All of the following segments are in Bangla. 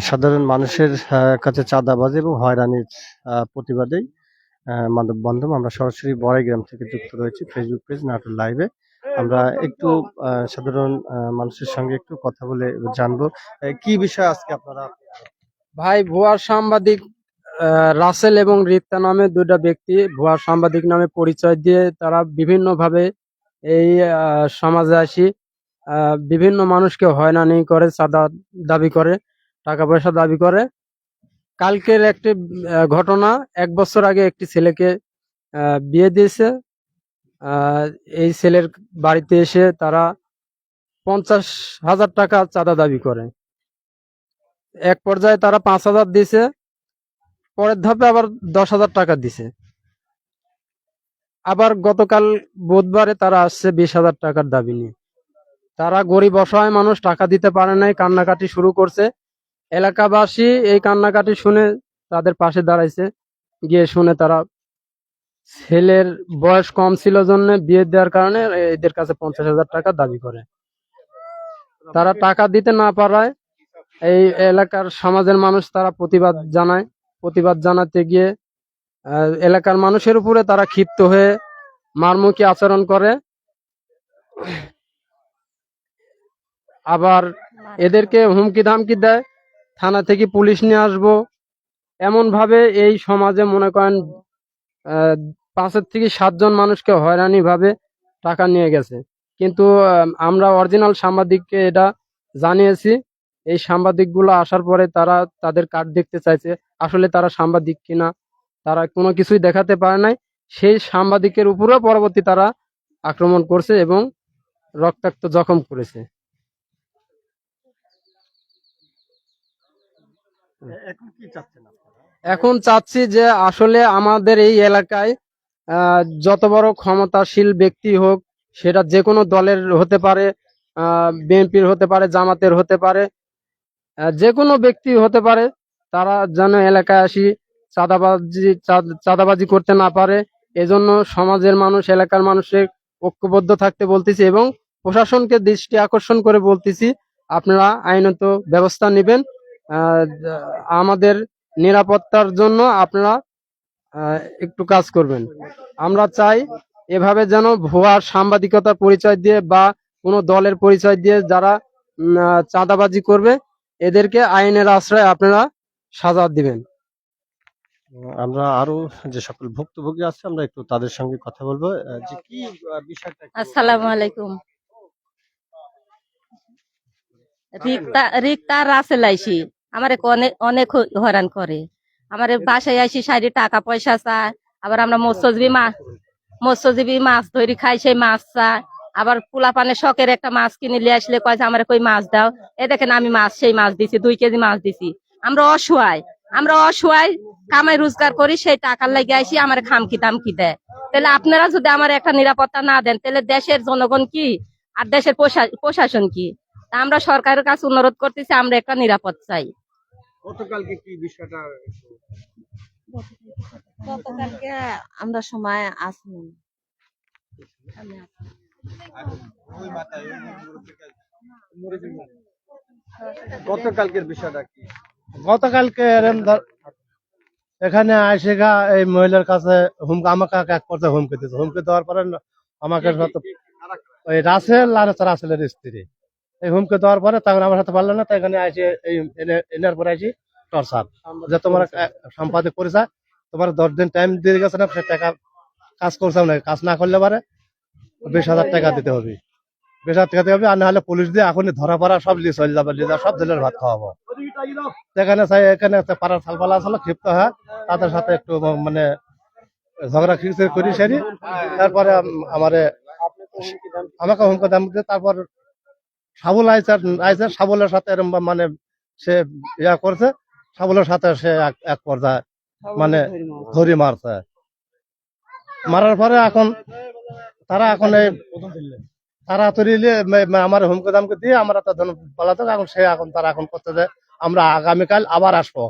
সাধারণ মানুষের কাছে চাঁদাবাজি এবং হয়রানির প্রতিবাদেই মানববন্ধন। আমরা সরাসরি বড়াইগ্রাম থেকে যুক্ত রয়েছি ফেসবুক পেজ নাটোর লাইভে। আমরা একটু সাধারণ মানুষের সঙ্গে একটু কথা বলে জানবো কি বিষয় আজকে আপনারা। ভাই, ভুয়া সাংবাদিক রাসেল এবং রিক্তা নামে দুইটা ব্যক্তি ভুয়া সাংবাদিক নামে পরিচয় দিয়ে তারা বিভিন্নভাবে এই সমাজে আসি বিভিন্ন মানুষকে হয়রানি করে, চাঁদা দাবি করে, টাকা পয়সা দাবি করে। কালকের একটি ঘটনা, 1 বছর আগে একটি ছেলেকে বিয়ে দিয়েছে। এই ছেলের বাড়িতে এসে তারা 50,000 টাকা চাঁদা দাবি করে। এক পর্যায়ে তারা 5,000 দিছে, পরের ধাপে আবার 10,000 টাকা দিছে। আবার গতকাল বুধবারে তারা আসছে 20,000 টাকার দাবি নিয়ে। তারা গরিব অসহায় মানুষ, টাকা দিতে পারে নাই, কান্নাকাটি শুরু করছে। এলাকাবাসী এই কান্নাকাটি শুনে তাদের পাশে দাঁড়াইছে। গিয়ে শুনে তারা ছেলের বয়স কম ছিল জন্য বিয়ে দেওয়ার কারণে এদের কাছে 50,000 টাকা দাবি করে। তারা টাকা দিতে না পারায় এই এলাকার সমাজের মানুষ তারা প্রতিবাদ জানায়। প্রতিবাদ জানাতে গিয়ে এলাকার মানুষের উপরে তারা ক্ষিপ্ত হয়ে মারমুখী আচরণ করে। আবার এদেরকে হুমকি ধামকি দেয়, থানা থেকে পুলিশ নিয়ে আসবো। এমন ভাবে এই সমাজে মনে করেন 5 থেকে 7 জন মানুষকে হয়রানি ভাবে টাকা নিয়ে গেছে। কিন্তু আমরা অরিজিনাল সাংবাদিককে এটা জানিয়েছি। এই সাংবাদিকগুলো আসার পরে তারা তাদের কার্ড দেখতে চাইছে, আসলে তারা সাংবাদিক কিনা তারা কোনো কিছুই দেখাতে পারে নাই। সেই সাংবাদিকের উপরেও পরবর্তী তারা আক্রমণ করছে এবং রক্তাক্ত জখম করেছে। এখন চাচ্ছি যে আসলে আমাদের এই এলাকায় যত বড় ক্ষমতাশীল ব্যক্তি হোক, সেটা যে কোনো দলের হতে পারে, বিএনপির হতে পারে, জামাতের হতে পারে, যে কোনো ব্যক্তি হতে পারে, তারা যেন এলাকায় আসি চাঁদাবাজি করতে না পারে। এজন্য সমাজের মানুষ, এলাকার মানুষের ঐক্যবদ্ধ থাকতে বলতেছি এবং প্রশাসনকে দৃষ্টি আকর্ষণ করে বলতেছি, আপনারা আইনত ব্যবস্থা নেবেন। আমাদের নিরাপত্তার জন্য আপনারা একটু কাজ করবেন। আমরা চাই এভাবে যেন ভুয়া সাংবাদিকতার পরিচয় দিয়ে বা কোনো দলের পরিচয় দিয়ে যারা চাঁদাবাজি করবে, এদেরকে আইনের আশ্রয় আপনারা সাজা দিবেন। আমরা আরো যে সকল ভুক্তভোগী আছে আমরা একটু তাদের সঙ্গে কথা বলবো যে কি বিষয়টা। আসসালামু আলাইকুম। রিক্তা রাসেল আইসি আমার অনেক অনেক হয়রান করে। আমার বাসায় আইসি সাইডে টাকা পয়সা চায়। আবার আমরা মৎস্যজীবী মাছ ধরি খাই, সেই মাছ চায়। আবার পোলা পানের শখের একটা মাছ কিনে নিয়ে আসলে কয় যে আমার কই মাছ দাও। এ দেখেন আমি সেই মাছ দিছি, 2 কেজি মাছ দিছি। আমরা অসহায় কামাই রোজগার করি, সেই টাকার লাগে আইসি আমার খামকি দামকি দেয়। তাহলে আপনারা যদি আমার একটা নিরাপত্তা না দেন, তাহলে দেশের জনগণ কি আর দেশের প্রশাসন কি? আমরা সরকারের কাছে অনুরোধ করতেছি, আমরা একটা নিরাপদ চাই। গতকালকে কি বিষয়টা? গতকালকে আমরা সময় আসলাম। গতকালকের বিষয়টা কি? গতকালকে এখানে আসে এই মহিলার কাছে আমাকে এক পর্যায়ে হুমকি দিচ্ছে। হুমকি দেওয়ার পরে আমাকে ওই রাসেল আর রাসেলের স্ত্রী এই হুমকি দেওয়ার পরে তখন আমার সাথে পারলো না, তাই এখানে আসে এই এনার পরে আসি টর্চার যে তোমার সম্পাদক পরিচয়, তোমার 10 দিন টাইম দিয়ে গেছে না, সে টাকা কাজ করছে না, কাজ না করলে পারে 20,000 টাকা দিতে হবে। 20,000 টাকা দিতে হবে, আর না হলে পুলিশ দিয়ে এখনই ধরা পড়া সব লিস হয়ে যাবে, সব জেলের ভাত খাওয়াবো। এখানে একটা পাড়ার সালপালা আসলে ক্ষিপ্ত হয়, তাদের সাথে একটু মানে ঝগড়া খিরচির করি সেরি। তারপরে আমাকে হুমকি দাম দিয়ে তারপর সাবুল আইছে সাবুলের সাথে এরকম মানে সে ইয়া করছে, সাবুলের সাথে সে এক পর্যায়ে মানে ধরি মারছে। মারার পরে এখন তারা এই তাড়াতাড়ি আমার হুমকি দামকে দিয়ে আমরা তো পালাতে এখন সে এখন তারা এখন করতে যে আমরা আগামীকাল আবার আসবো,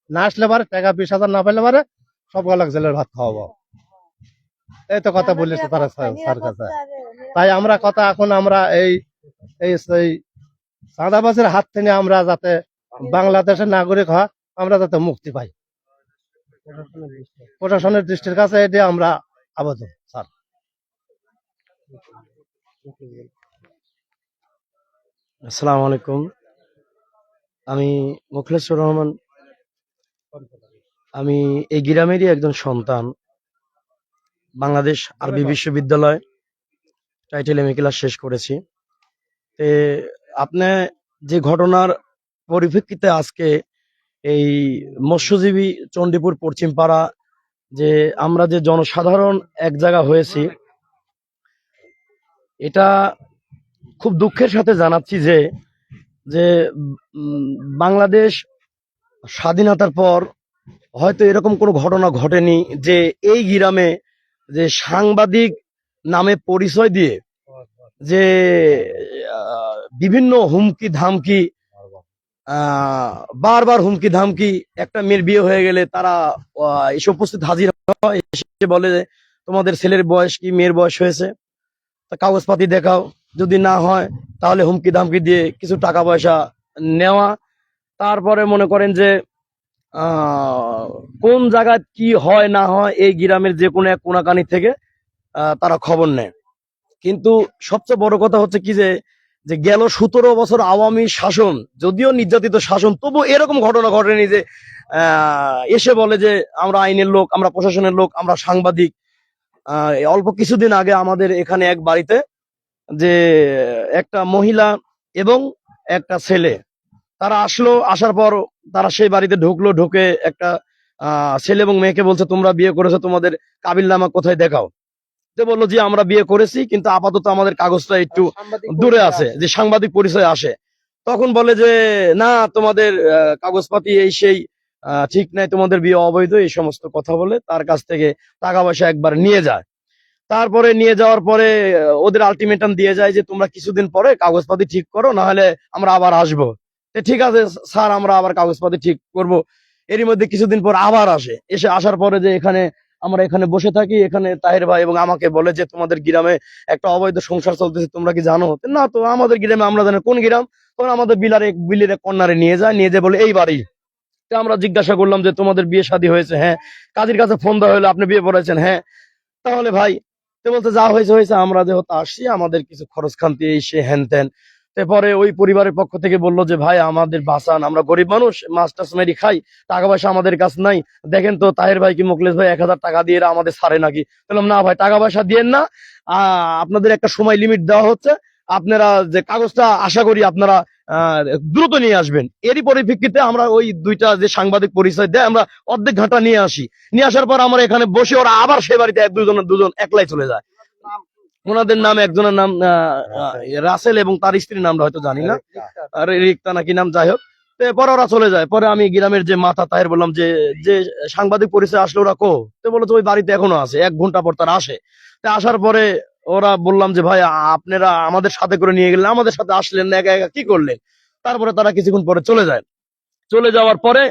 না আসলে পারে টাকা 20,000 না পেলে পারে সব গলাক জেলের ভাত খাওয়াবো। এই তো কথা বলেছে তারা স্যার কাছে। তাই আমরা কথা এখন আমরা এই চাঁদাবাজের হাত থেকে আমরা যাতে বাংলাদেশের নাগরিক হয়, আমরা যাতে মুক্তি পাই, প্রশাসনের দৃষ্টির কাছে এটি আমরা আবেদন স্যার। আসসালামু আলাইকুম। আমি মুখলেসুর রহমান। আমি এই গ্রামেরই একজন সন্তান। বাংলাদেশ আরবি বিশ্ববিদ্যালয় টাইটেল এমএ ক্লাস শেষ করেছি। তে আপনি যে ঘটনার পরিপ্রেক্ষিতে আজকে এই মৎস্যজীবী চণ্ডীপুর পশ্চিমপাড়া যে আমরা যে জনসাধারণ এক জায়গা হয়েছি, এটা খুব দুঃখের সাথে জানাচ্ছি যে যে বাংলাদেশ স্বাধীনতার পর হয়তো এরকম কোনো ঘটনা ঘটেনি যে এই গ্রামে যে সাংবাদিক নামে পরিচয় দিয়ে যে বিভিন্ন হুমকি ধামকি, বারবার হুমকি ধামকি, একটা মেয়ের বিয়ে হয়ে গেলে তারা এসে উপস্থিত হাজির হয়, এসে বলে যে তোমাদের ছেলের বয়স কি, মেয়ের বয়স হয়েছে, তা কাগজপাতি দেখাও, যদি না হয় তাহলে হুমকি ধামকি দিয়ে কিছু টাকা পয়সা নেওয়া। তারপরে মনে করেন যে কোন জায়গায় কি হয় না হয় এই গ্রামের যে কোনো এক কোনাকানি থেকে তারা খবর নেয়। কিন্তু সবচেয়ে বড় কথা হচ্ছে কি যে যে গেল 17 বছর আওয়ামী শাসন, যদিও নির্যাতিত শাসন, তবু এরকম ঘটনা ঘটেনি যে এসে বলে যে আমরা আইনের লোক, আমরা প্রশাসনের লোক, আমরা সাংবাদিক। অল্প কিছুদিন আগে আমাদের এখানে এক বাড়িতে যে একটা মহিলা এবং একটা ছেলে তারা আসলো, আসার পর তারা সেই বাড়িতে ঢুকলো, ঢুকে একটা ছেলে এবং মেয়েকে বলছে তোমরা বিয়ে করেছো, তোমাদের কাবিলনামা কোথায় দেখাও। তো বললো যে আমরা বিয়ে করেছি, কিন্তু আপাতত আমাদের কাগজটা একটু দূরে আছে, যে সাংবাদিক পরিচয় আসে। তখন বলে যে না, তোমাদের কাগজপাতি এই সেই ঠিক নাই, তোমাদের বিয়ে অবৈধ, এই সমস্ত কথা বলে তার কাছ থেকে টাকা পয়সা একবার নিয়ে যায়। তারপরে নিয়ে যাওয়ার পরে ওদের আলটিমেটাম দিয়ে যায় যে তোমরা কিছুদিন পরে কাগজপাতি ঠিক করো, না হলে আমরা আবার আসবো। ঠিক আছে স্যার, আমরা আবার কাগজপাতি ঠিক করব। এরই মধ্যে কিছুদিন পর আবার আসে, এসে আসার পরে যে এখানে আমরা এখানে বসে থাকি, এখানে তাহের ভাই এবং আমাকে বলে যে তোমাদের গ্রামে একটা অবৈধ সংসার চলতেছে, তোমরা কি জানো? না, তো আমাদের গ্রামে আমরা জানি। কোন গ্রাম? তখন আমাদের বিলের কর্নারে নিয়ে যায়, নিয়ে যায় বলে এই বাড়ি। তো আমরা জিজ্ঞাসা করলাম যে তোমাদের বিয়ে শাদী হয়েছে? হ্যাঁ। কাজীর কাছে ফোন দেওয়া হলো, আপনি বিয়ে পড়েছেন? হ্যাঁ। তাহলে ভাই, তো বলতে যা হয়েছে হয়েছে, আমরা যেহেতু আসছি আমাদের কিছু খরচ খান্তি এই সে হ্যান ত্যান। তারপরে ওই পরিবারের পক্ষ থেকে বললো যে ভাই আমাদের বাঁচান, আমরা গরিব মানুষ, মাছ টাছ মেরি খাই, টাকা পয়সা আমাদের কাছে নাই, দেখেন তো তাহের ভাই কি মুখলেস ভাই 1000 টাকা দিয়ে এরা আমাদের ছাড়ে নাকি। বললাম না ভাই, টাকা পয়সা দিয়েন না, আপনাদের একটা সময় লিমিট দেওয়া হচ্ছে, আপনারা যে কাগজটা আশা করি আপনারা দ্রুত নিয়ে আসবেন। এরই পরিপ্রেক্ষিতে আমরা ওই দুইটা যে সাংবাদিক পরিচয় দেয়, আমরা অর্ধেক ঘন্টা নিয়ে আসি। নিয়ে আসার পর আমরা এখানে বসে, ওরা আবার সে বাড়িতে দুজন একলাই চলে যায়। ওনাদের নাম, একজনের নাম রাসেল এবং তার স্ত্রীর নামটা হয়তো জানি না, আর রিক্তা নাকি নাম, যাই হোক। পরে ওরা চলে যায়। পরে আমি গ্রামের যে মাথা তাহের বললাম যে যে সাংবাদিক পরিচয় আসলে ওরা কো? তো বললো যে ওই বাড়িতে এখনো আছে, 1 ঘন্টা পর তারা আসে। তো আসার পরে ওরা বললাম যে ভাই আপনারা আমাদের সাথে করে নিয়ে গেলেন, আমাদের সাথে আসলেন না, একা একা কি করলেন? তারপরে তারা কিছুক্ষণ পরে চলে যায়। চলে যাওয়ার পরে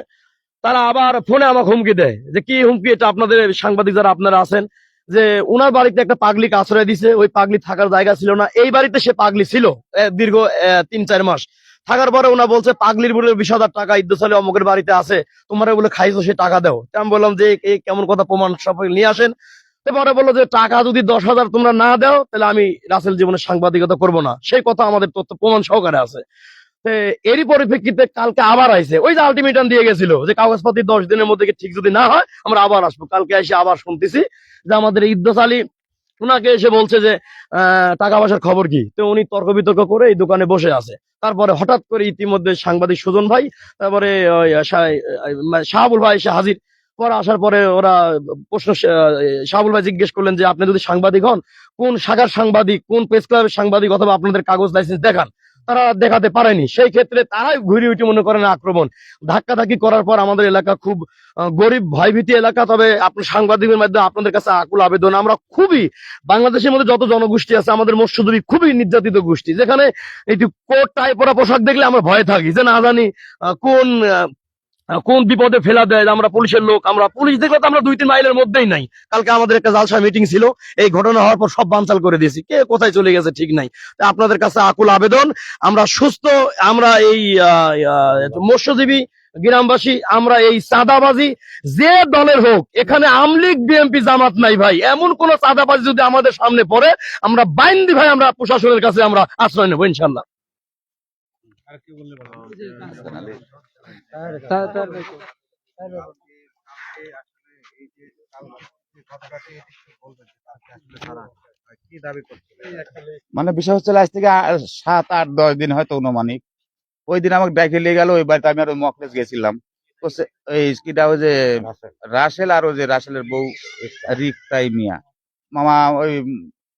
তারা আবার ফোনে আমাকে হুমকি দেয়। যে কি হুমকি? এটা আপনাদের সাংবাদিক যারা আপনারা আছেন, যে উনার বাড়িতে একটা পাগলিকে আশ্রয় দিছে, ওই পাগলি থাকার জায়গা ছিল না, এই বাড়িতে সে পাগলি ছিল দীর্ঘ 3-4 মাস থাকার পরে ওনা বলছে পাগলির বলে 20,000 টাকা ইদ্দসালে অমুকের বাড়িতে আছে, তোমরা বলে খাইছো, সে টাকা দাও। আমি বললাম যে এই কেমন কথা, প্রমাণ সব নিয়ে আসেন। পরে বললো যে টাকা যদি 10,000 তোমরা না দাও তাহলে আমি রাসেল জীবনে সাংবাদিকতা করবো না। সেই কথা আমাদের তথ্য প্রমাণ সহকারে আছে। এরই পরিপ্রেক্ষিতে কালকে আবার আইছে, ওই যে আলটিমেটাম দিয়ে গেছিল যে কাগজপাতি 10 দিনের মধ্যে ঠিক যদি না হয় আমরা আবার আসবো। কালকে এসে আবার শুনতেছি যে আমাদের ইদ্দোস আলী উনাকে এসে বলছে যে টাকা পয়সার খবর কি। তো উনি তর্ক বিতর্ক করে এই দোকানে বসে আছে। তারপরে হঠাৎ করে ইতিমধ্যে সাংবাদিক সুজন ভাই, তারপরে শাহাবুল ভাই এসে হাজির। পরে আসার পরে ওরা প্রশ্ন, শাহাবুল ভাই জিজ্ঞেস করলেন যে আপনি যদি সাংবাদিক হন, কোন শাখার সাংবাদিক, কোন প্রেস ক্লাবের সাংবাদিক, অথবা আপনাদের কাগজ লাইসেন্স দেখান। তারা দেখাতে পারেনি। সেই ক্ষেত্রে তারাই ঘুরে উঠে মনে করেন আক্রমণ, ধাক্কাধাক্কি করার পর আমাদের এলাকা খুব গরিব ভয়ভীতি এলাকা। তবে আপনার সাংবাদিকের মাধ্যমে আপনাদের কাছে আকুল আবেদন, আমরা খুবই, বাংলাদেশের মধ্যে যত জনগোষ্ঠী আছে আমাদের মৎস্যজীবী খুবই নির্যাতিত গোষ্ঠী, যেখানে এই কোট টাই পরা পোশাক দেখলে আমরা ভয়ে থাকি যে না জানি কোন কোন বিপদে ফেলা দেয়। আমরা পুলিশের লোক, আমরা পুলিশ দেখলে তো আমরা 2-3 মাইলের মধ্যেই নাই। কালকে আমাদের একটা জালসা মিটিং ছিল, এই ঘটনা হওয়ার পর সব বানচাল করে দিয়েছি, কে কোথায় চলে গেছে ঠিক নাই। তা আপনাদের কাছে আকুল আবেদন, আমরা সুস্থ, আমরা এই মৎস্যজীবী গ্রামবাসী, আমরা এই চাঁদাবাজি যে দলের হোক, এখানে আমলিগ বিএনপি জামাত নাই ভাই, এমন কোন চাঁদাবাজি যদি আমাদের সামনে পড়ে আমরা বাইন্দি ভাই, আমরা প্রশাসনের কাছে আমরা আশ্রয় নেবো ইনশাল্লাহ। মানে বিষয় হচ্ছে আজ থেকে 7, 8, 10 দিন হয়তো অনুমানিক। ওই দিন আমাকে ডাইকে নিয়ে গেল, ওই বাড়িতে আমি আর মকলেস গেছিলাম। তো এই কিটা ওই যে রাসেল আর ওই যে রাসেলের বউ রিক্তাই মিয়া মামা, ওই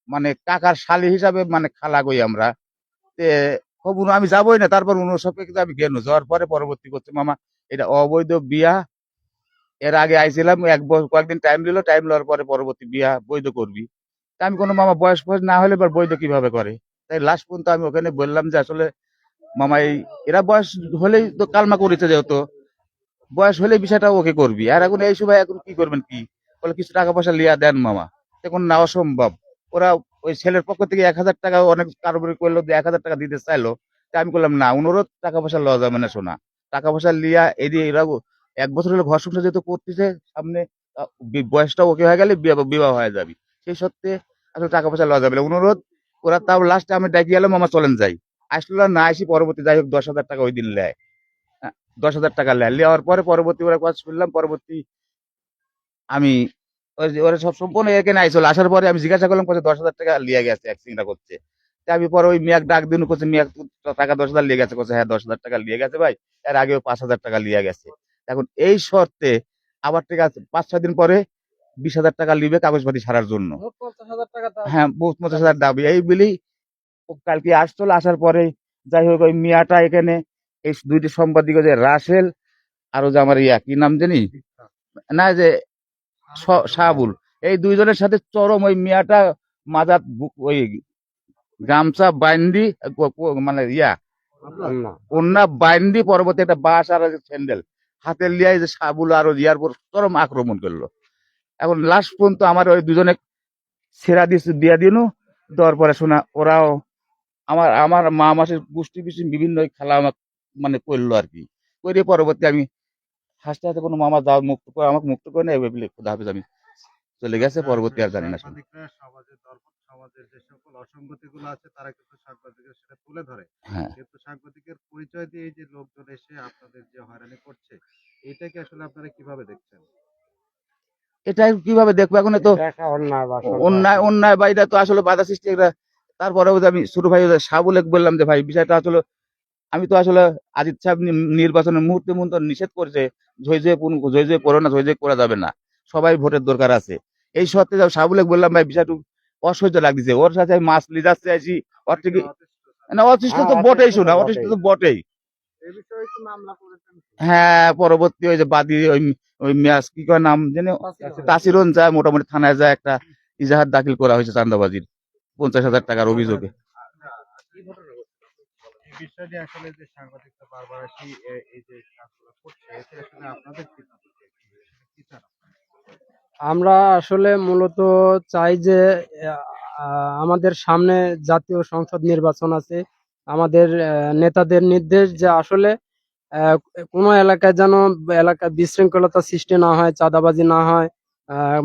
মানে কাকার শালি হিসাবে মানে খালা গই আমরা। তে আমি যাবোই না, তারপর অন্য সবকে কিন্তু আমি গেল, যাওয়ার পরে পরবর্তী করছে মামা এটা অবৈধ বিয়া। এর আগে আইছিলাম কয়েকদিন টাইম নিল, টাইম লওয়ার পরে পরবর্তী বিয়া বৈধ করবি। তা আমি কোনো মামা বয়স ফয়স না হলে এবার বৈধ কিভাবে করে। তাই লাস্ট পর্যন্ত আমি ওখানে বললাম যে আসলে মামা এরা বয়স হলেই তো কালমা করেছে, যেহেতু বয়স হলে বিষয়টা ওকে করবি। আর এখন এই সময় এখন কি করবেন, কি বলে কিছু টাকা পয়সা লিয়া দেন মামা, এখন না অসম্ভব। ওরা ওই ছেলের পক্ষ থেকে 1000 টাকা অনেক কারোবারি করলো, 1000 টাকা দিতে চাইলো। তা আমি করলাম না, অনুরোধ, টাকা পয়সা লওয়া যাবে না শোনা। টাকা পয়সা লিয়া এদিকে এরা 1 বছর হলে ঘর সংসার যেহেতু করতেছে, সামনে বয়সটা ওকে হয়ে গেলে বিবাহ হয়ে যাবে। সেই সত্ত্বে আসলে টাকা পয়সা লওয়া যাবে না, অনুরোধ। ওরা তাও লাস্টে আমি ডাকি গেলাম মামা চলেন যাই, আসলো না আসি পরবর্তী যাই হোক 10,000 টাকা ওই দিন নেয়। 10,000 টাকা নেওয়ার পরে পরবর্তী ওরা কাজ করলাম। পরবর্তী আমি ওই যে ওরা সব সম্পূর্ণ এখানে আইসল, আসার পরে আমি জিজ্ঞাসা করলাম, কত 10,000 টাকা লিয়ে গেছে এক চিন্তা করছে। তা আমি পরে ওই মেয়াক ডাক দিন করছে, মেয়াক টাকা 10,000 লিয়ে গেছে, করছে হ্যাঁ 10,000 টাকা লিয়ে গেছে ভাই, এর আগেও 5,000 টাকা লিয়ে গেছে। এখন এই শর্তে আবার ঠিক আছে 5-6 দিন পরে 20,000 টাকা লিবে কাগজপাতি সারার জন্য। হ্যাঁ 50,000 দাবি এই বলি। ও কালকে আসছিল, আসার পরে যাই হোক ওই মিয়াটা এখানে এই দুইটি সম্পাদিক যে রাসেল আর যে আমার কি নাম জানি না, যে শাহাবুল, এই দুইজনের সাথে চরম ওই মিয়াটা মাজাত ওই গামছা বাইন্দি মানে ওন্না বাইন্দি পরবর্তী একটা বাস আর স্যান্ডেল হাতে লিয়াই যে শাহাবুল আর ইয়ার পর চরম আক্রমণ করলো। এখন লাস্ট পর্যন্ত আমার ওই দুজনে ছেড়া দিয়া দিন, দেওয়ার পরে শোনা ওরাও আমার আমার মা মাসের গোষ্ঠী পিছু বিভিন্ন খেলা আমার মানে করলো আর কি। করে পরবর্তী আমি হাসতে হাসতে কোনো মামা যাও মুক্ত করে আমাকে মুক্ত করে নেই ভেবে খুদা হাফেজ আমি চলে গেছে। পরবর্তী আর জানি না। সমাজের যে সকল অসঙ্গতি গুলো আছে তারা কিন্তু সাংবাদিকের সেটা তুলে ধরে, হ্যাঁ কিন্তু সাংবাদিকের পরিচয় দিয়ে এই যে লোকজন এসে আপনাদের যে হয়রানি করছে, এইটাকে আসলে আপনারা কিভাবে দেখছেন? এটা কিভাবে দেখবো, এখন তো অন্যায় অন্যায় বা এটা তো আসলে বাধা সৃষ্টি একটা। তারপরে আমি ছোট ভাই সাবুলে বললাম যে ভাই বিষয়টা আসলে আমি তো আসলে আজিত সাহেব নির্বাচনের মুহূর্তে মুহূর্তে নিষেধ করেছে, ঝই ঝই করো না, ঝই ঝই করা যাবে না, সবাই ভোটের দরকার আছে। এই সত্ত্বে সাবুলে বললাম ভাই বিষয়টা অসহ্য লাগতেছে, ওর সাথে আমি মাছ লিয়ে যাচ্ছে আছি, ওর থেকে না অতিষ্ঠ তো বটেই, শোনা অতিষ্ঠ তো বটেই। হ্যাঁ পরবর্তী ওই যে বাদী ওই ওই ম্যাচ কি কয় নাম জানি তাসিরন যায়, মোটামুটি থানায় যায় একটা ইজাহার দাখিল করা হয়েছে চাঁদাবাজির 50,000 টাকার অভিযোগে। এই বিষয়টি আসলে যে সাংবাদিকরা বারবার আসি এই যে কাজগুলো করছে, এতে আসলে আপনাদের কি চান? আমরা আসলে মূলত চাই যে আমাদের সামনে জাতীয় সংসদ নির্বাচন আছে, আমাদের নেতাদের নির্দেশ যে আসলে আহ, কোনো এলাকায় যেন এলাকায় বিশৃঙ্খলতা সৃষ্টি না হয়, চাঁদাবাজি না হয়,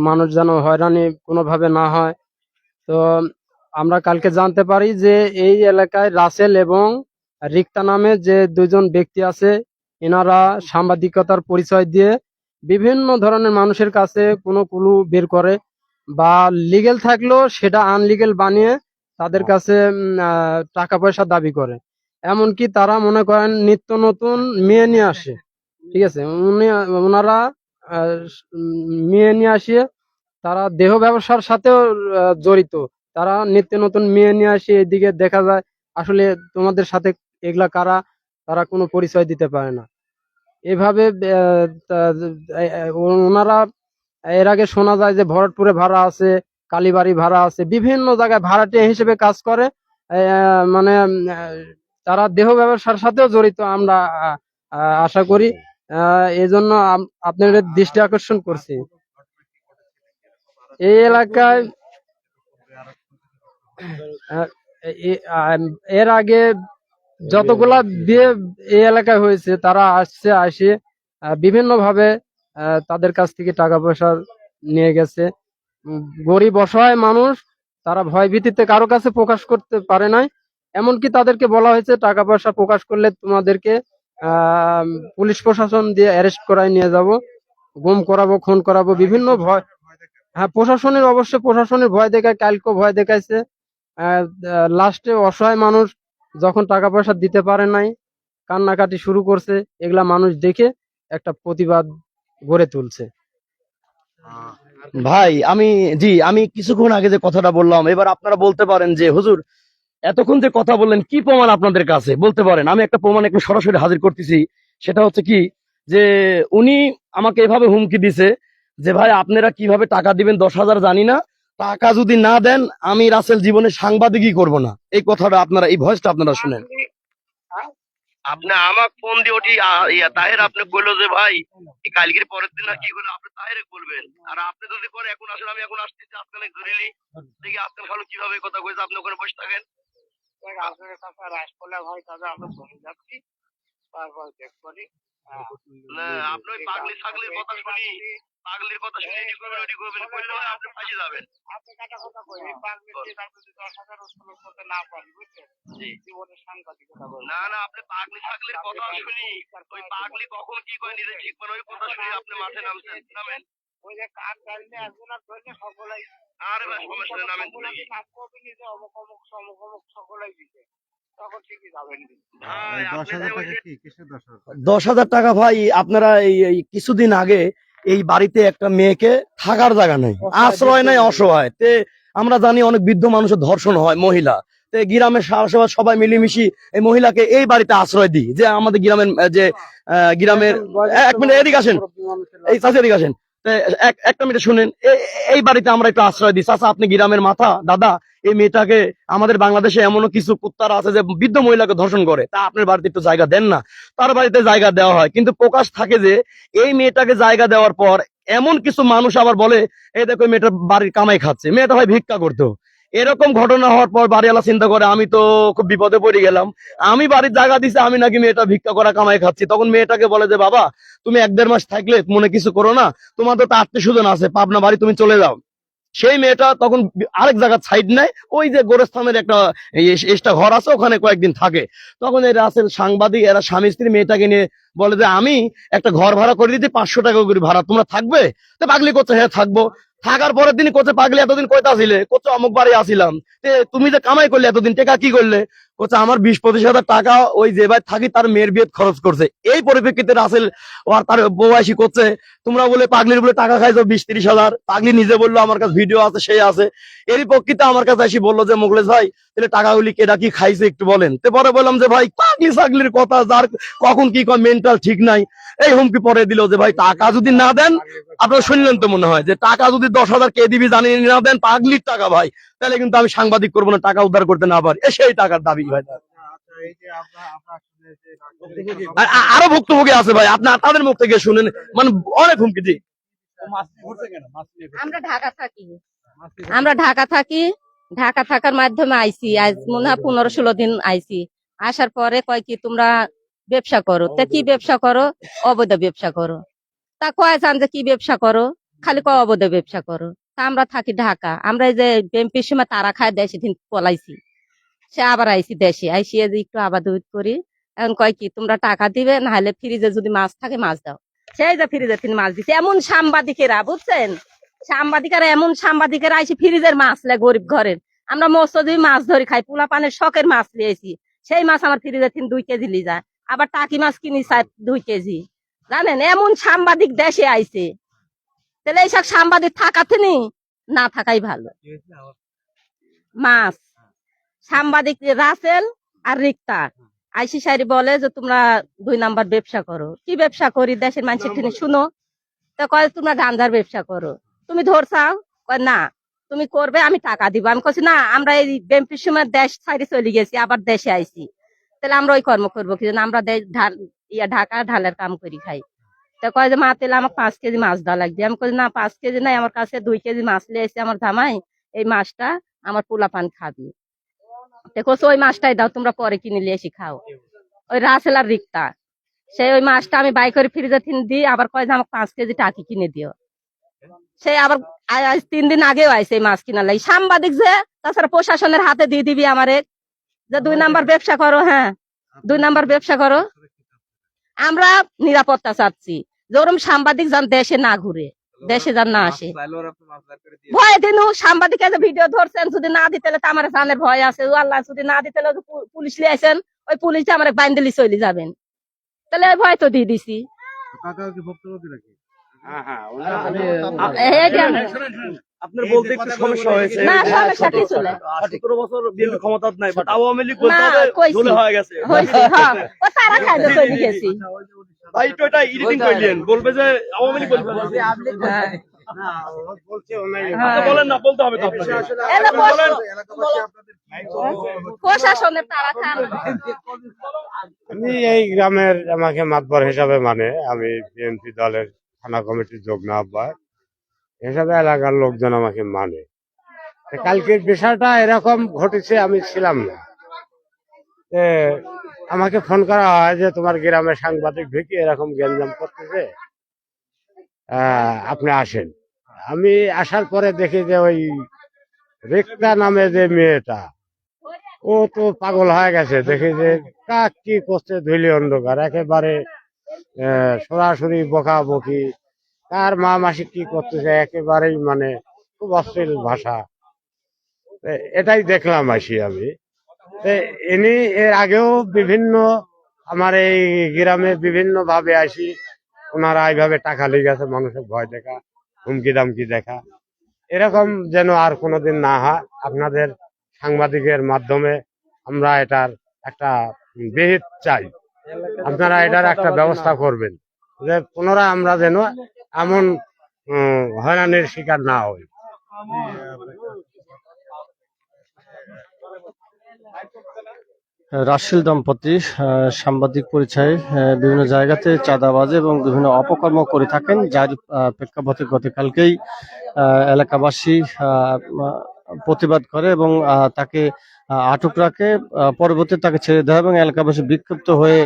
মানুষ যেন হয়রানি কোনোভাবে না হয়। তো আমরা কালকে জানতে পারি যে এই এলাকায় রাসেল এবং রিক্তা নামে যে দুজন ব্যক্তি আছে, এনারা সাংবাদিকতার পরিচয় দিয়ে বিভিন্ন ধরনের মানুষের কাছে কোনো কুলু বের করে বা লিগেল থাকলেও সেটা আনলিগেল বানিয়ে তাদের কাছে টাকা পয়সা দাবি করে। এমনকি তারা মনে করেন নিত্য নতুন মেয়ে নিয়ে আসে, ঠিক আছে, ওনারা মেয়ে নিয়ে আসিয়ে তারা দেহ ব্যবসার সাথেও জড়িত। তারা নিত্য নতুন মেয়ে নিয়ে আসে, এদিকে দেখা যায় আসলে তোমাদের সাথে এগুলা কারা, তারা কোনো পরিচয় দিতে পারে না। এভাবে ওনারা এর আগে শোনা যায় যে ভরতপুরে ভাড়া আছে, কালীবাড়ি ভাড়া আছে, বিভিন্ন জায়গায় ভাড়াটে হিসেবে কাজ করে। মানে তারা দেহ ব্যবসার সাথেও জড়িত আমরা আশা করি। এই জন্য আপনাদের দৃষ্টি আকর্ষণ করছি। এই এলাকায় আহ, এর আগে যতগুলা বিয়ে এই এলাকায় হয়েছে তারা আসে বিভিন্ন ভাবে তাদের কাছ থেকে টাকা পয়সা নিয়ে গেছে। গরিব অসহায় মানুষ তারা ভয় ভীতিতে কারো কাছে প্রকাশ করতে পারে নাই। এমনকি তাদেরকে বলা হয়েছে টাকা পয়সা প্রকাশ করলে তোমাদেরকে আহ পুলিশ প্রশাসন দিয়ে অ্যারেস্ট করায় নিয়ে যাব, গুম করাবো, খুন করাবো, বিভিন্ন ভয়। হ্যাঁ, প্রশাসনের ভয় দেখায়, কালকে ভয় দেখাইছে। লাস্টে অসহায় মানুষ যখন টাকা পয়সা দিতে পারে নাই, কান্নাকাটি শুরু করছে। এগুলা মানুষ দেখে একটা প্রতিবাদ গড়ে তুলছে। ভাই আমি কিছুক্ষণ আগে যে কথাটা বললাম, এবার আপনারা বলতে পারেন যে হুজুর এতক্ষণ যে কথা বললেন কি প্রমাণ আপনাদের কাছে বলতে পারেন। আমি একটা প্রমাণ একটু সরাসরি হাজির করতেছি। সেটা হচ্ছে কি যে উনি আমাকে এভাবে হুমকি দিছে যে ভাই আপনারা কিভাবে টাকা দিবেন 10,000 জানি না, টাকা যদি না দেন আমি রাসেল জীবনে সাংবাদিকই করব না। এই কথাটা আপনারা, এই ভয়েসটা আপনারা শুনেন। আপনি আমাকে ফোন দিয়ে ওটি তাহের আপনি বললো যে ভাই এই কালকের পরের দিন না কি করে আপনি তাহেরে বলবেন, আর আপনি যদি পরে এখন আসেন আমি এখন আসতেছি আপনাকে ধরে নিই দেখি আপনার ভালো কিভাবে কথা কইছে, আপনি ওখানে বসে থাকেন। না আপনি ওই পাগলি ছাগলির কথা শুনি, পাগলির কথা শুনে এটি করবেন ওটি করবেন করলে হয় আপনি ফাঁসি যাবেন। জি। না না আপনি পাগলি ছাগলির কথা শুনি, ওই পাগলি কখন কি করে নিজে ঠিক করে ওই কথা শুনি আপনি মাঠে নামছেন, নামেন। আরে ভাই সমস্যা নেই, নামেন তো দেখি। ভাই, আপনি যে ওই যে 10,000 টাকা ভাই আপনারা এই কিছুদিন আগে এই বাড়িতে একটা মেয়েকে থাকার জায়গা নাই, আশ্রয় নাই, অসহায় তে আমরা জানি অনেক বৃদ্ধ মানুষের ধর্ষণ হয়, মহিলা তে গ্রামের সবাই মিলেমিশি এই মহিলাকে এই বাড়িতে আশ্রয় দিই। যে আমাদের গ্রামের যে গ্রামের এক মিনিট এদিকে আসেন, এই চাচা এদিকে আসেন। তে একটা মিনিট শুনেন, এই বাড়িতে আমরা একটু আশ্রয় দিই। চাচা আপনি গ্রামের মাথা, দাদা এই মেয়েটাকে, আমাদের বাংলাদেশে এমনও কিছু কুত্তারা আছে যে বৃদ্ধ মহিলাকে ধর্ষণ করে, তা আপনার বাড়িতে একটু জায়গা দেন না। তার বাড়িতে জায়গা দেওয়া হয়, কিন্তু প্রকাশ থাকে যে এই মেয়েটাকে জায়গা দেওয়ার পর এমন কিছু মানুষ আবার বলে এই দেখো মেয়েটা বাড়ির কামাই খাচ্ছে, মেয়েটা হয় ভিক্ষা করতো। এরকম ঘটনা হওয়ার পর বাড়িওয়ালা চিন্তা করে আমি তো খুব বিপদে পড়ে গেলাম, আমি বাড়ির জায়গা দিছি, আমি নাকি মেয়েটা ভিক্ষা করা কামাই খাচ্ছি। তখন মেয়েটাকে বলে যে বাবা তুমি 1-1.5 মাস থাকলে মনে কিছু করো না, তোমাদের তো আত্মীয় স্বজন আছে পাবনা বাড়ি, তুমি চলে যাও। সেই মেয়েটা তখন আরেক জায়গার সাইড নেয়, ওই যে গোরস্থানের একটা এক্সট্রা ঘর আছে ওখানে কয়েকদিন থাকে। তখন এই রাসেল সাংবাদিক এরা স্বামী স্ত্রী মেয়েটাকে নিয়ে বলে যে আমি একটা ঘর ভাড়া করে দিতে 500 টাকা করে ভাড়া, তোমরা থাকবে? তো পাগলি করছে হ্যাঁ থাকবো। থাকার পরের দিন করছে পাগলি এতদিন কইতা ছিলে, করছে অমুক বাড়ি আসিলাম, তুমি যে কামাই করলে এতদিন টাকা কি করলে? করছে আমার 20-25 হাজার টাকা ওই যে ভাই থাকি তার মেয়ের বিয়ে খরচ করছে। এই পরিপ্রেক্ষিতে রাসেল আর তার বউয়াসী করছে তোমরা বলে পাগলির বলে টাকা খাইছো 20-30 হাজার। পাগলি নিজে বললো আমার কাছে ভিডিও আছে, সেই আছে। এরই পক্ষিতে আমার কাছে এসে বললো যে মোখলেস ভাই তাহলে টাকাগুলি কেডা কি খাইছে একটু বলেন। তো পরে বললাম যে ভাই পাগলি ছাগলির কথা, যার কখন কি কয় মেন্টাল ঠিক নাই। এই হুমকি পরে দিল যে ভাই টাকা যদি না দেন, আপনারা শুনলেন তো মনে হয় যে টাকা যদি 10,000 কে দিবি জানিয়ে না দেন, পাগলির টাকা ভাই, তাহলে কিন্তু আমি সাংবাদিক করবো না, টাকা উদ্ধার করতে না পারি, সেই টাকার দাবি ভাই। আরো ভুক্তভোগী আছে ভাই, আপনার তাদের মুখ থেকে শুনেন, মানে অনেক হুমকি। জি আমরা ঢাকা থাকি, ঢাকা থাকার মাধ্যমে আইছি, আজ মনে হয় 15-16 দিন আইছি। আসার পরে কয় কি তোমরা ব্যবসা করো, তা কি ব্যবসা করো? অবৈধ ব্যবসা করো। তা কয় চান যে কি ব্যবসা করো? খালি কয় অবৈধ ব্যবসা করো। তা আমরা থাকি ঢাকা, আমরা এই যে বেম্পির সময় তারা খায় দেশে দিন পলাইছি, সে আবার আইছি দেশে, আইসি একটু আবাদ করি। এখন কয় কি তোমরা টাকা দিবে, না হলে ফ্রিজে যদি মাছ থাকে মাছ দাও। সেই যে ফ্রিজে তিনি মাছ দিচ্ছে। এমন সাংবাদিকেরা, বুঝছেন, এমন সাংবাদিকেরা আইসি ফ্রিজের মাছ লে গরিব ঘরের। আমরা মৎস্যজীবী মাছ ধরি খাই, পোলা পানের শখের মাছ লিয়েছি, সেই মাছ আমার ফ্রিজে তিন 2 কেজি লি যায়। আবার টাকি মাছ কিনি 2 কেজি। জানেন এমন সাংবাদিক দেশে আইছে, তাহলে এইসব সাংবাদিক থাকাতে না থাকাই ভালো। মাছ সাংবাদিক রাসেল আর রিক্তা আইসি সাইরি বলে যে তোমরা 2 নাম্বার ব্যবসা করো। কি ব্যবসা করি? দেশের মানুষের ঠিনে শুনো। তা কয় তোমরা গাঞ্জার ব্যবসা করো। তুমি ধরছাও? কয় না, তুমি করবে, আমি টাকা দিব। আমি কইছি না, আমরা এই বেম্পির সময় দেশ ছাইরে চলে গেছি, আবার দেশে আইছি, তাহলে আমরা ওই কর্ম করবো কি? আমরা ঢাকা ঢালের কাম করি খাই। তা কয় যে মা তাহলে আমাকে 5 কেজি মাছ দেওয়া লাগবে। আমি কই না 5 কেজি নাই, আমার কাছে 2 কেজি মাছ নিয়ে এসে আমার জামাই, এই মাছটা আমার পোলাপান খাবি। দেখো ওই মাছটাই দাও, তোমরা পরে কিনে নিয়ে এসে খাও। ওই রাসেল আর রিক্তা, সেই ওই মাছটা আমি বাই করে ফ্রিজে দিই, আবার কয় যে আমাকে 5 কেজি টাকি কিনে দিও। সে আবার আজ 3 দিন আগেও আইছে এই মাছ কিনা লাই। সাংবাদিক যে, তাছাড়া প্রশাসনের হাতে দিয়ে দিবি আমারে, যে 2 নাম্বার ব্যবসা করো। হ্যাঁ, 2 নাম্বার ব্যবসা করো। আমরা নিরাপত্তা চাচ্ছি, যে ওরম সাংবাদিক যেন দেশে না ঘুরে, দেশে যেন না আসে। ভয় দিন সাংবাদিক যে ভিডিও ধরছেন, যদি না দিতে তো আমার জানের ভয় আছে। ও আল্লাহ, যদি না দিতে পুলিশ লিয়ে আসেন, ওই পুলিশ আমার বাইন্দেলি চলে যাবেন, তাহলে ওই ভয় তো দিয়ে দিছি। এই যে আপনার বলতে একটু সমস্যা হয়েছে। না, সমস্যা কিছু নাই। 17 বছর বিএনপি ক্ষমতা নাই, বাট আওয়ামী লীগ বলতে না, হবে কইছি। ঝোলে হয়ে গেছে। হয়েছে, হ্যাঁ, ও তারা খাইতে চলে গেছি। ভাই তো এটা এডিটিং করলেন, বলবে যে আওয়ামী লীগ বলবে। হ্যাঁ, আপনি বলেন না, বলতে হবে তো আপনাকে। এলা বলেন। প্রশাসনের তারা খান। আমি এই গ্রামের, আমাকে মাতবর হিসাবে মানে, আমি বিএনপি দলের থানা কমিটির যুগ্ম আহ্বায়ক হিসাবে এলাকার লোকজন আমাকে মানে। তা কালকের বিষয়টা এরকম ঘটেছে, আমি ছিলাম না। এ, আমাকে ফোন করা হয় যে তোমার গ্রামে সাংবাদিক ভিকি এরকম গ্যাঞ্জাম করতেছে, আপনি আসেন। আমি আসার পরে দেখি যে ওই রেক্তা নামে যে মেয়েটা, ও তো পাগল হয়ে গেছে। দেখি যে কাক কি করছে, ধুলি অন্ধকার একেবারে, সরাসরি বকাবকি, কার মা মাসি কি করতেছে, একেবারেই মানে খুব অশ্লীল ভাষা। এটাই দেখলাম আসি আমি। ইনি এর আগেও বিভিন্ন, আমার এই গ্রামে বিভিন্ন ভাবে আসি, ওনারা এইভাবে টাকা লেগে গেছে, মানুষের ভয় দেখা, হুমকি দামকি দেখা, এরকম যেন আর কোনোদিন না হয়। আপনাদের সাংবাদিকের মাধ্যমে আমরা এটার একটা বিহিত চাই, আপনারা এটার একটা ব্যবস্থা করবেন, যে পুনরায় আমরা যেন এমন হয়রানির শিকার না হই। রাসেল দম্পতি সাংবাদিক পরিচয়ে বিভিন্ন জায়গাতে চাঁদাবাজি এবং বিভিন্ন অপকর্ম করে থাকেন, যার প্রেক্ষাপটে গতকালকেই এলাকাবাসী প্রতিবাদ করে এবং তাকে আটক রাখে। পরবর্তীতে তাকে ছেড়ে দেওয়া এবং এলাকাবাসী বিক্ষুব্ধ হয়ে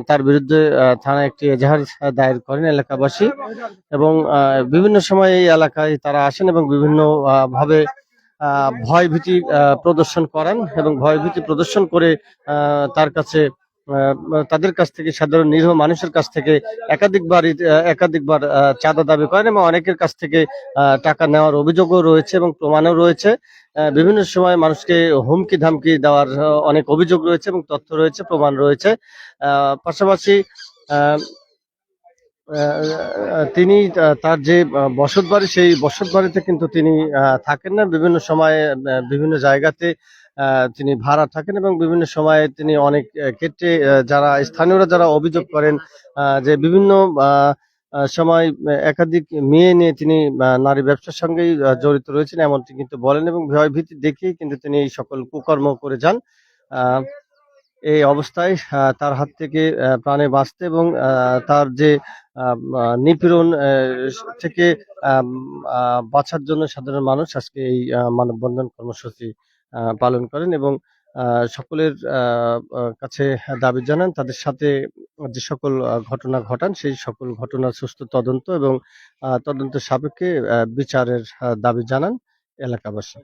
তার বিরুদ্ধে থানায় একটি এজাহার দায়ের করেন এলাকাবাসী। এবং বিভিন্ন সময় এই এলাকায় তারা আসেন এবং বিভিন্ন ভাবে ভয় ভীতি প্রদর্শন করেন এবং ভয় ভীতি প্রদর্শন করে তার কাছে তাদের কাছ থেকে, সাধারণ নিরীহ মানুষের কাছ থেকে একাধিকবার চাঁদা দাবি করেন এবং অনেকের কাছ থেকে টাকা নেওয়ার অভিযোগও রয়েছে এবং প্রমাণও রয়েছে। বিভিন্ন সময় মানুষকে হুমকি ধামকি দেওয়ার অনেক অভিযোগ রয়েছে এবং তথ্য রয়েছে, প্রমাণ রয়েছে। পাশাপাশি তিনি তার যে বসত বাড়ি, সেই বসত বাড়িতে কিন্তু তিনি থাকেন না। বিভিন্ন সময়ে বিভিন্ন জায়গাতে তিনি ভাড়া থাকেন এবং বিভিন্ন সময়ে তিনি অনেক ক্ষেত্রে যারা স্থানীয়রা যারা অভিযোগ করেন যে বিভিন্ন সময় একাধিক মেয়ে নিয়ে তিনি নারী ব্যবসার সঙ্গেই জড়িত রয়েছেন, এমনটি কিন্তু বলেন এবং ভয় ভীতি দেখিয়ে কিন্তু তিনি এই সকল কুকর্ম করে যান। এই অবস্থায় তার হাত থেকে প্রাণে বাঁচতে এবং তার যে নিপীড়ন থেকে বাঁচার জন্য সাধারণ মানুষ আজকে এই মানববন্ধন কর্মসূচি পালন করেন এবং সকলের কাছে দাবি জানান তাদের সাথে যে সকল ঘটনা ঘটান সেই সকল ঘটনার সুষ্ঠু তদন্ত এবং তদন্ত সাপেক্ষে বিচারের দাবি জানান এলাকাবাসী।